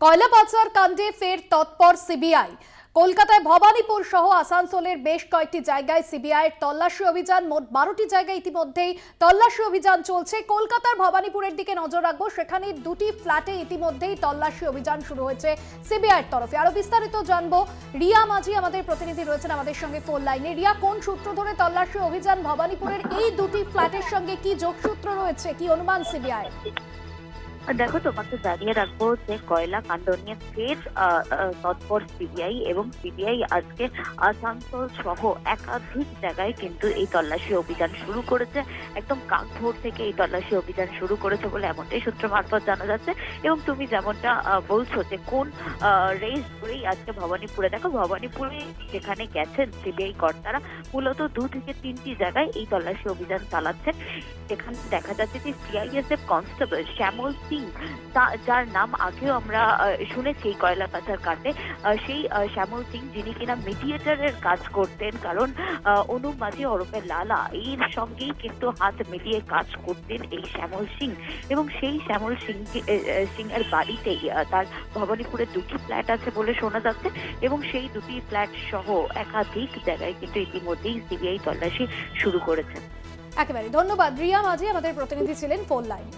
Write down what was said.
কয়লা পাচার কাণ্ডে ফের তৎপর সিবিআই। কলকাতায় ভবানীপুর সহ আসানসোলের বেশ কয়েকটি জায়গায় সিবিআইয়ের তল্লাশি অভিযান। মোট 12টি জায়গায় ইতিমধ্যেই তল্লাশি অভিযান চলছে। কলকাতার ভবানীপুরের দিকে নজর রাখবো, সেখানে দুটি ফ্ল্যাটে ইতিমধ্যেই তল্লাশি অভিযান শুরু হয়েছে সিবিআইয়ের তরফে। আরো বিস্তারিত জানবো, রিয়া মাঝি আমাদের প্রতিনিধি রয়েছেন আমাদের সঙ্গে ফোন লাইনে। রিয়া, কোন সূত্র ধরে তল্লাশি অভিযান? ভবানীপুরের এই দুটি ফ্ল্যাটের সঙ্গে কি যোগসূত্র রয়েছে, কি অনুমান সিবিআই? দেখো, তোমাকে জানিয়ে রাখবো যে কয়লা কাণ্ড নিয়ে ফের তৎপর সিবিআই এবং সিবিআই আজকে আসানসোল সহ একাধিক জায়গায় কিন্তু এই তল্লাশি অভিযান শুরু করেছে। একদম কাকভোর থেকে এই তল্লাশি অভিযান শুরু করেছে বলে এমনটাই সূত্র মারফত জানা যাচ্ছে। এবং তুমি যেমনটা বলছো যে কোন রেস ধরেই আজকে ভবানীপুরে, দেখো ভবানীপুরে যেখানে গেছেন সিবিআই কর্তারা মূলত 2 থেকে 3টি জায়গায় এই তল্লাশি অভিযান চালাচ্ছেন। সেখানে দেখা যাচ্ছে যে সিআইএসএফ কনস্টেবল শ্যামল সিং, যার নাম আগেও আমরা শুনেছি কয়লা পাচার কাণ্ডে, সেই শ্যামল সিং যিনি কিনা মিডিয়েটরের কাজ করতেন, কারণ অনুপ মাঝি ওরফে লালা এর সঙ্গেই কিন্তু হাত মিলিয়ে কাজ করতেন এই শ্যামল সিং। এবং সেই শ্যামল সিং এর বাড়িতেই তার ভবানীপুরে 2টি ফ্ল্যাট আছে বলে শোনা যাচ্ছে এবং সেই 2টি ফ্ল্যাট সহ একাধিক জায়গায় কিন্তু ইতিমধ্যেই সিবিআই তল্লাশি শুরু করেছে। একেবারে ধন্যবাদ রিয়া মাঝি, আমাদের প্রতিনিধি ছিলেন ফোন লাইনে।